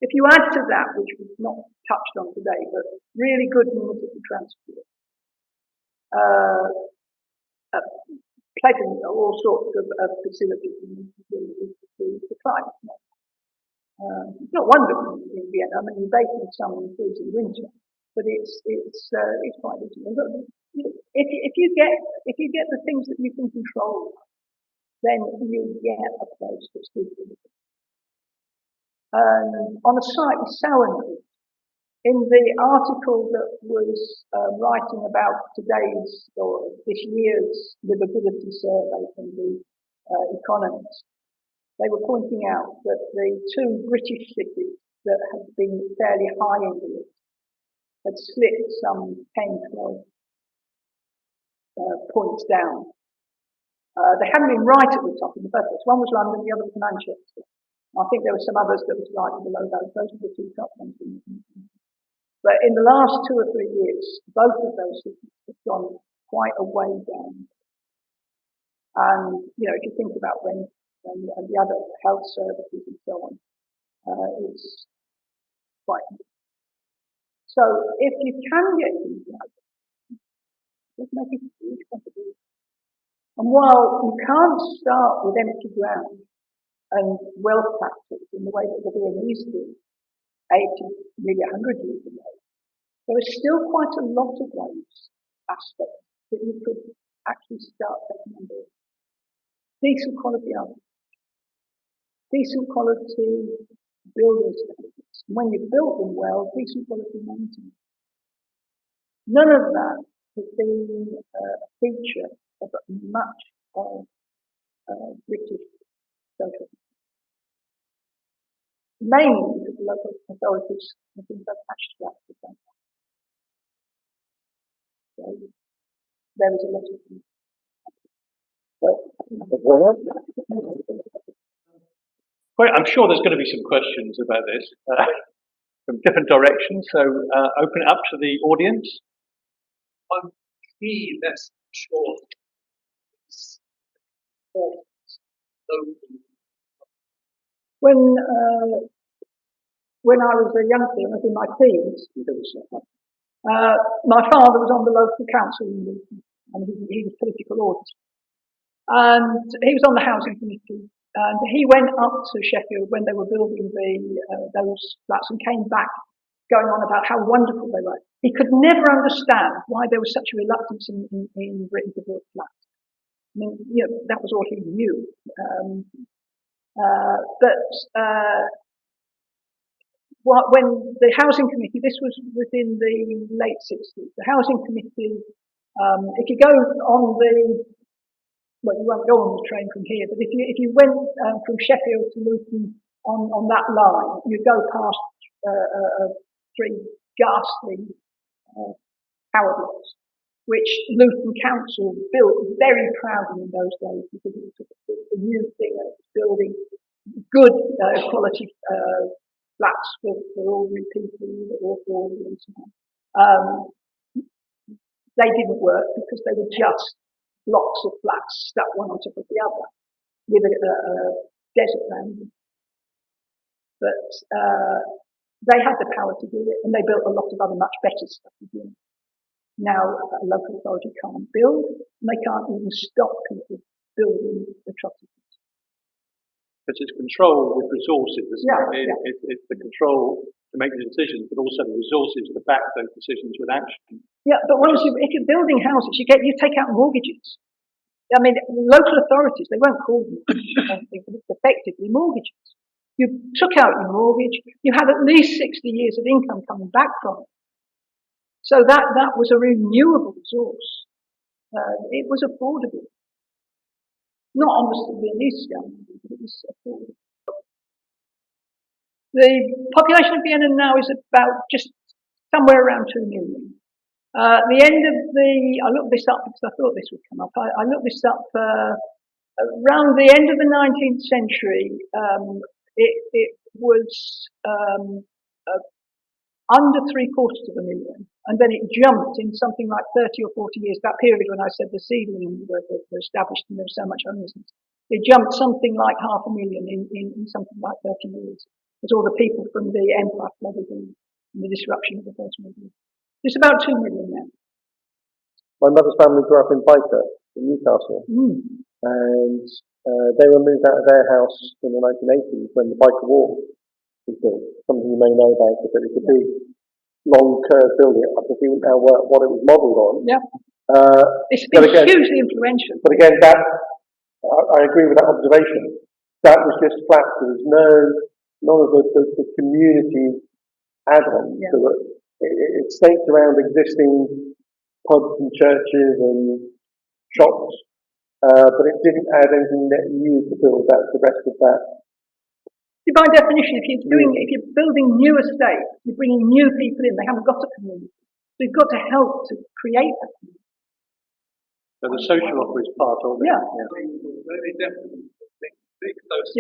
If you add to that, which we've not touched on today, but really good municipal transport, uh, pleasant, all sorts of facilities to climate. It's not wonderful in Vienna. I mean, you bake in summer and freeze in winter, but it's quite reasonable. But if you get the things that you can control, then you get a place that's good for you. On a slightly sour note, in the article that was writing about today's or this year's livability survey from the Economist, they were pointing out that the two British cities that had been fairly high in the list had slipped some 10, 12 points down. They hadn't been right at the top in the first place. One was London, the other was Manchester. I think there were some others that was right below those. Those were the two top ones. But in the last 2 or 3 years, both of those cities have gone quite a way down. And, you know, if you think about when and the other health services and so on, it's quite good. So if you can get things right, just make a huge contribution. And while you can't start with empty ground and wealth taxes in the way that the Viennese do 80, maybe 100 years ago, there is still quite a lot of those aspects that you could actually start taking on board. Decent quality art, decent quality building standards. When you build them well, decent quality maintenance. None of that has been a feature of much of British social. Mainly because the local authorities have been attached to that. So there is a lot of things. Well, I'm sure there's going to be some questions about this from different directions, so open it up to the audience. I'm really less sure it's When I was a young kid, I was in my teens, my father was on the local council in Luton, and he was political auditor. And he was on the housing committee, and he went up to Sheffield when they were building those flats and came back going on about how wonderful they were. He could never understand why there was such a reluctance in Britain to build flats. I mean, you know, that was all he knew. When the housing committee, this was within the late 60s, the housing committee, if you go on well, you won't go on the train from here, but if you went from Sheffield to Luton on that line, you'd go past 3 ghastly power blocks, which Luton Council built very proudly in those days because it was a new thing of building good quality flats for ordinary people that were affordable and so on. They didn't work because they were just blocks of flats stuck one on top of the other with a desert around them. But they had the power to do it, and they built a lot of other much better stuff. Now a local authority can't build, and they can't even stop people building atrocities. But it's control with resources, isn't it? Yeah. It's the control to make the decisions, but also the resources to back those decisions with action. Yeah, but if you're building houses, you take out mortgages. I mean, local authorities, they won't call them anything, but it's effectively mortgages. You took out your mortgage, you had at least 60 years of income coming back from it. So that was a renewable resource. It was affordable. Not on the Viennese scale, but it was affordable. The population of Vienna now is about just somewhere around 2 million. The end of I looked this up because I thought this would come up. I looked this up Around the end of the 19th century, it was under 750,000, and then it jumped in something like 30 or 40 years. That period when I said the seedling were established and there was so much homelessness, it jumped something like 500,000 in something like 30 years. As all the people from the empire flooded in the disruption of the First World War. It's about 2 million now. My mother's family grew up in Byker, in Newcastle, and they were moved out of their house in the 1980s when the Byker Wall was built. Something you may know about it, but it's a big, long, curved building. I think even now what it was modelled on. Yeah. It's been hugely influential. But again, I agree with that observation. That was just flat. There was none of the community add-ons. Yeah. It staked around existing pubs and churches and shops, but it didn't add anything that new to build out the rest of that. By definition, if you're building new estates, you're bringing new people in. They haven't got a community, so you've got to help to create that community. So the social offer is part of it. Yeah. Very definitely big close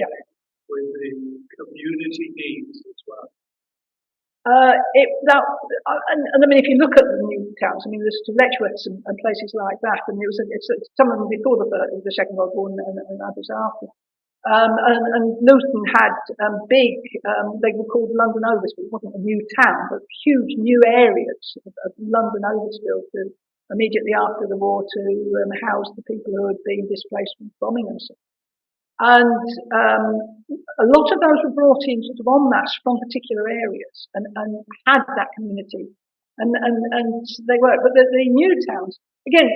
with the community needs as well. I mean, if you look at the new towns, I mean, there's Letchworths and places like that, and it's some of them before the Second World War and others after. And Luton had big, they were called London Overs, but it wasn't a new town, but huge new areas of London Overs built immediately after the war to house the people who had been displaced from bombing and so on. And a lot of those were brought in sort of en masse from particular areas and had that community. And they worked. But the new towns, again,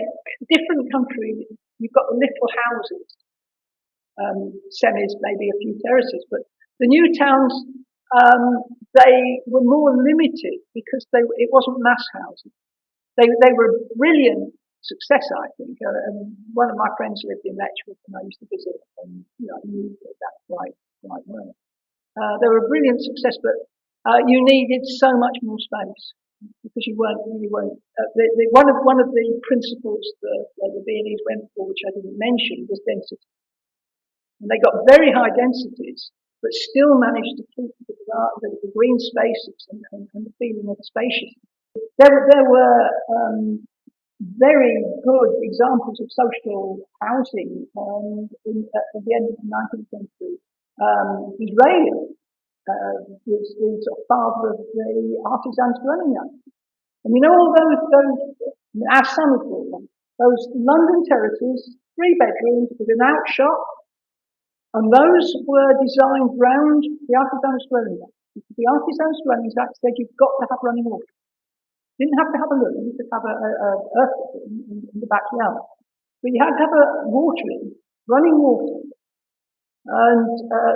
different country, you've got the little houses, semis, maybe a few terraces, but the new towns, they were more limited because it wasn't mass housing. They were a brilliant success, I think. And one of my friends lived in Letchworth, and I used to visit, and I knew that quite well. They were a brilliant success, but you needed so much more space because you weren't. One of the principles that the Viennese went for, which I didn't mention, was density. And they got very high densities, but still managed to keep the green spaces and the feeling of spaciousness. There were very good examples of social housing at the end of the 19th century. Israeli was the sort of father of the artisans' dwelling yard. And you know all those our son would call them, those London terraces, 3 bedrooms with an outshot, and those were designed round the artisans' dwelling yard. The artisans' dwelling yard said you've got to have running water. Didn't have to have a loo, you could have a earth in the backyard. But you had to have a running water. And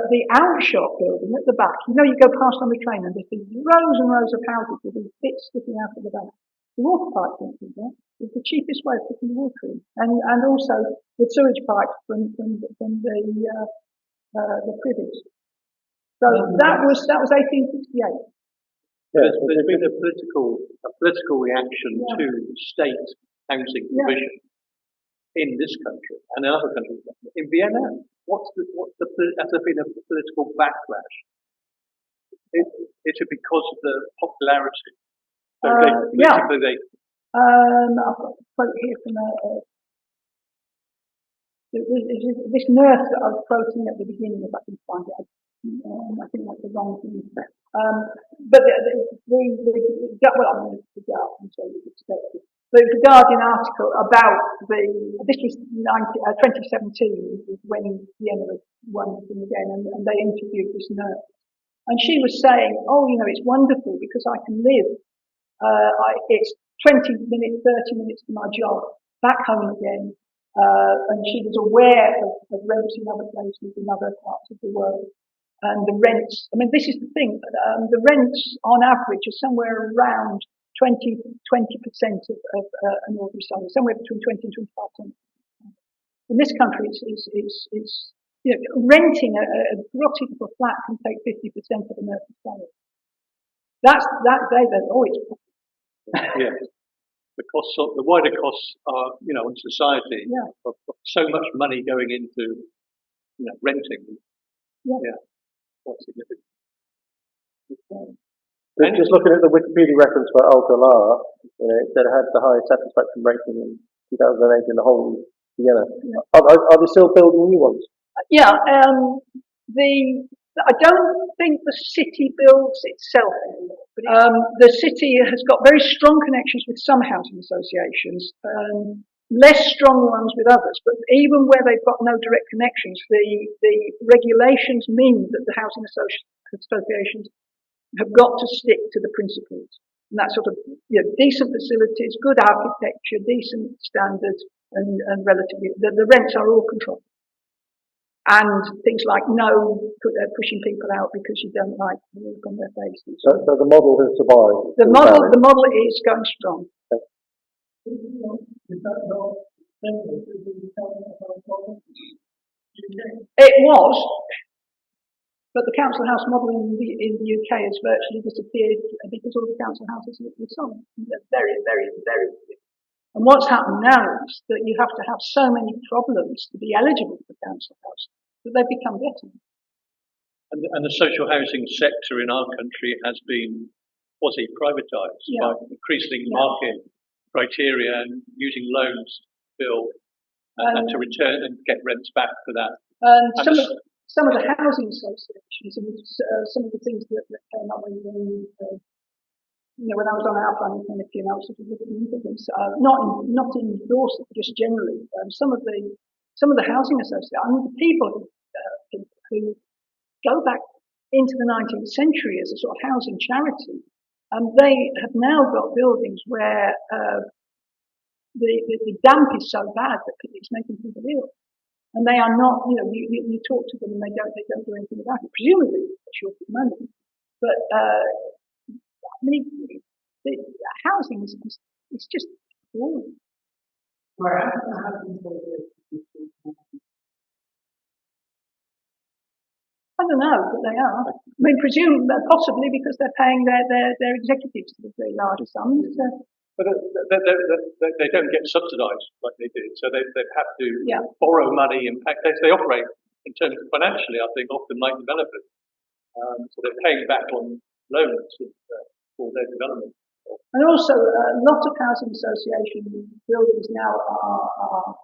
the outshot building at the back, you go past on the train and there's these rows and rows of houses with these bits sticking out of the back. The water pipe went through there. It's the cheapest way of putting the water in. And also the sewage pipe from the privies. So that was 1868. There's been a political reaction to state housing provision in this country and in other countries. In Vienna, has there been a political backlash? Is it because of the popularity? I've got a quote here from this nurse that I was quoting at the beginning, if I can find it. I think that's the wrong thing. But there was a Guardian article about this was 2017 when Vienna won the thing again, and they interviewed this nurse. And she was saying, it's wonderful because I can live. It's 20 minutes, 30 minutes to my job, back home again. And she was aware of rents in other places, in other parts of the world. And the rents, this is the thing, the rents on average are somewhere around 20% of an ordinary salary, somewhere between 20 and 25%. In this country, it's renting a grotty little flat can take 50% of an earthly salary. It's yes. the costs, the wider costs are, on society of so much money going into, renting. Yeah, quite significant. Just looking at the Wikipedia reference for Alcalá, it said it had the highest satisfaction rating in 2008 in the whole of Vienna. Are they still building new ones? Yeah, I don't think the city builds itself anymore. The city has got very strong connections with some housing associations, less strong ones with others. But even where they've got no direct connections, the regulations mean that the housing associations have got to stick to the principles. And that sort of decent facilities, good architecture, decent standards, and relatively the rents are all controlled. And things like pushing people out because you don't like the look on their faces. So the model has survived. The model is going strong. It was, but the council house model in the UK has virtually disappeared because all the council houses were sold. They're very, very, very big. And what's happened now is that you have to have so many problems to be eligible for council house that they've become better. And the social housing sector in our country has been quasi-privatised by increasing market criteria and using loans to build and to return and get rents back for that. And some of the housing associations, some of the things that came up when I was on our planning committee and I was sort of looking into things, not in Dorset, but just generally, some of the housing associations, the people who go back into the 19th century as a sort of housing charity, and they have now got buildings where the damp is so bad that it's making people ill. And they are not, you talk to them and they don't do anything about it. Presumably, they're short of money. But the housing is just boring. I don't know, but they are. I mean, possibly because they're paying their executives to very large sums. But they don't get subsidised like they did, so they have to borrow money. In fact, they operate in terms of financially, I think, often like developers. So they're paying back on loans for their development. And also, a lot of housing association buildings now are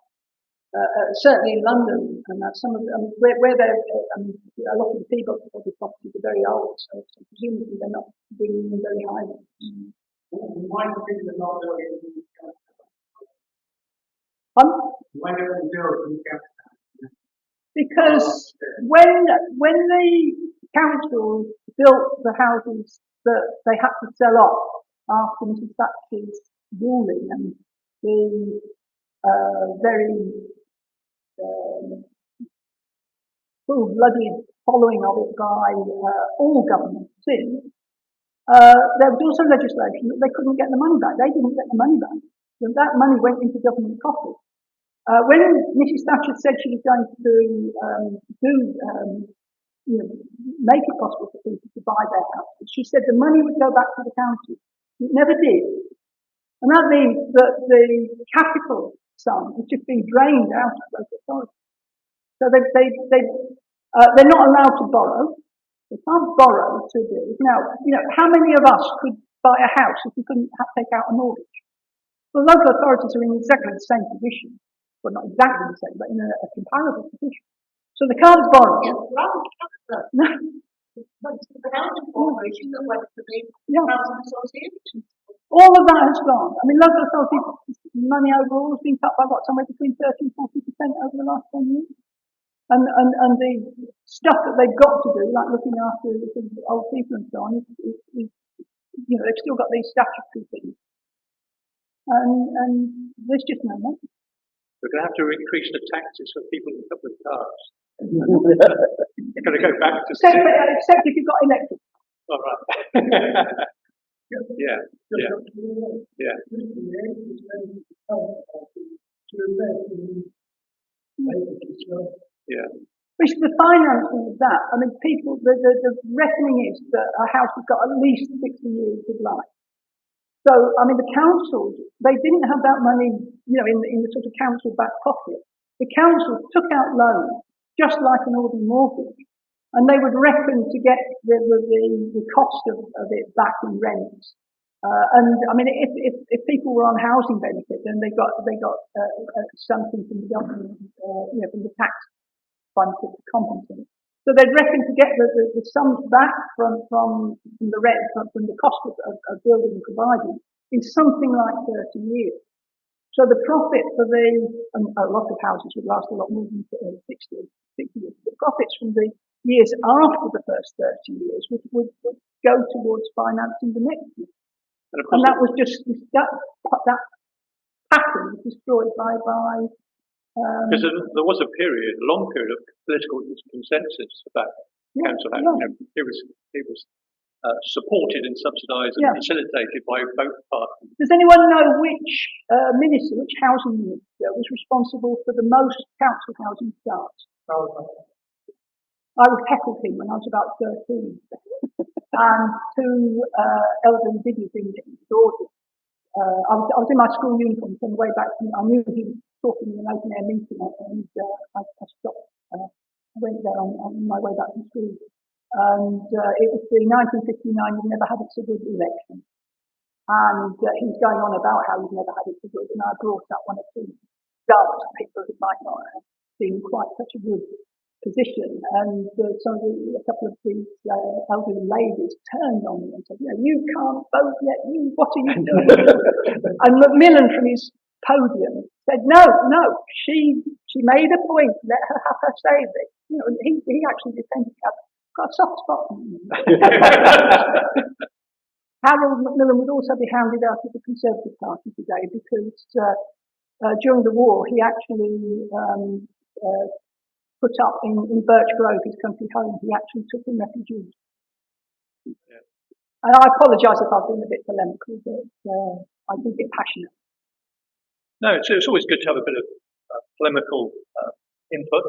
certainly in London, and some of them, where they're, a lot of the people of the properties are very old, so presumably they're not bringing in very high ones. Why do you think they're not building in the council? Why don't they build in the council? Because when the council built the houses that they had to sell off after Mrs. Thatcher's ruling and the very full-blooded following of it by all governments since, there was also legislation that they couldn't get the money back. They didn't get the money back. So that money went into government coffers. When Mrs. Thatcher said she was going to make it possible for people to buy their houses, she said the money would go back to the county. It never did. And that means that the capital sum has just been drained out of local authorities. So they're not allowed to borrow. They can't borrow to do. Now, how many of us could buy a house if we couldn't take out a mortgage? Well, local authorities are in exactly the same position. Well, not exactly the same, but in a comparable position. So they can't borrow. The housing corporation that went to the housing association. All of that has gone. I mean, local authorities' money overall has been cut by somewhere between 30 and 40% over the last 10 years. And the stuff that they've got to do, like looking after the old people and so on, they've still got these statutory things. And there's just no money. We're going to have to increase the taxes for people with cars. You're going to go back to except if you've got electric. All right. Yeah. Which the financing of that, I mean, people, the reckoning is that a house has got at least 60 years of life. So, I mean, the councils, they didn't have that money, in the sort of council back pocket. The council took out loans, just like an ordinary mortgage, and they would reckon to get the cost of it back in rents. And I mean, if people were on housing benefit, then they got something from the government, from the tax fund to compensate. So they'd reckon to get the sums back from the rent, from the cost of building and providing, in something like 30 years. So the profit for a lot of houses would last a lot more than 60 years. The profits from the years after the first 30 years would go towards financing the next year. And that was just, that pattern was destroyed by because there was a long period of political consensus about council housing. It was supported and subsidised and facilitated by both parties. Does anyone know which which housing minister was responsible for the most council housing starts? I was heckled him when I was about 13. And two elderly videos in Georgia. I was in my school uniform on the way back. I knew he was talking in an open air meeting, and I stopped. I went there on my way back from school, and it was the 1959. You'd never had a so good election, and he was going on about how he'd never had it so good, and I brought up one or two dumb people who might not have been quite such a good position, and a couple of these elderly ladies turned on me and said, you can't vote yet, what are you doing? And Macmillan from his podium said, no, she made a point, let her have her say this. He actually defended her. Got a soft spot for him. Harold Macmillan would also be hounded out of the Conservative Party today because during the war he actually put up in Birch Grove, his country home. He actually took in refugees. Yeah. And I apologise if I've been a bit polemical, but I do get passionate. No, it's always good to have a bit of polemical input.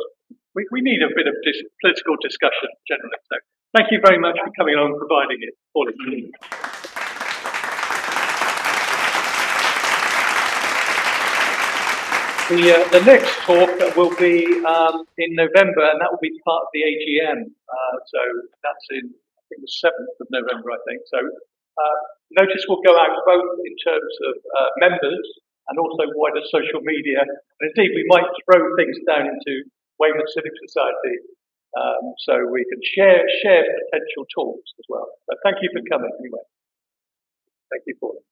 We need a bit of political discussion generally. So thank you very much for coming along and providing it, Pauline. The next talk will be in November, and that will be part of the AGM. So that's in, I think, the 7th of November, I think. So notice will go out both in terms of members and also wider social media. And indeed, we might throw things down into Weymouth Civic Society so we can share potential talks as well. So thank you for coming anyway. Thank you, Pauline.